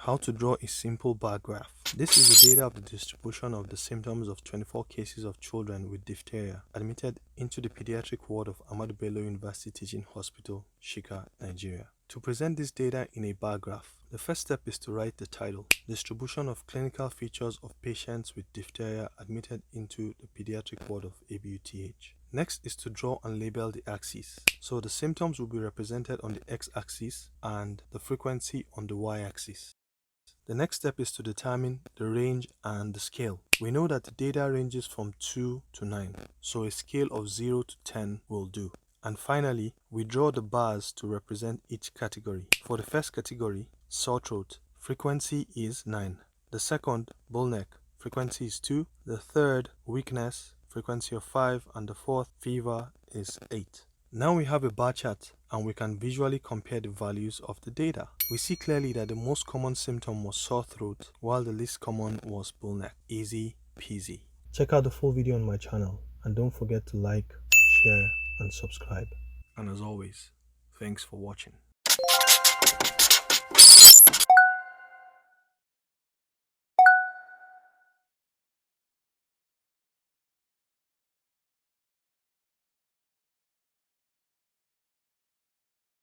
How to draw a simple bar graph. This is the data of the distribution of the symptoms of 24 cases of children with diphtheria admitted into the pediatric ward of Ahmadu Bello University Teaching Hospital, Shika, Nigeria. To present this data in a bar graph, the first step is to write the title, Distribution of Clinical Features of Patients with Diphtheria Admitted into the Pediatric Ward of ABUTH. Next is to draw and label the axes. So the symptoms will be represented on the x-axis and the frequency on the y-axis. The next step is to determine the range and the scale. We know that the data ranges from 2 to 9, so a scale of 0 to 10 will do. And finally, we draw the bars to represent each category. For the first category, sore throat, frequency is 9. The second, bull neck, frequency is 2. The third, weakness, frequency of 5. And the fourth, fever, is 8. Now we have a bar chart and we can visually compare the values of the data. We see clearly that the most common symptom was sore throat, while the least common was bull neck. Easy peasy. Check out the full video on my channel and don't forget to like, share and subscribe. And as always, thanks for watching.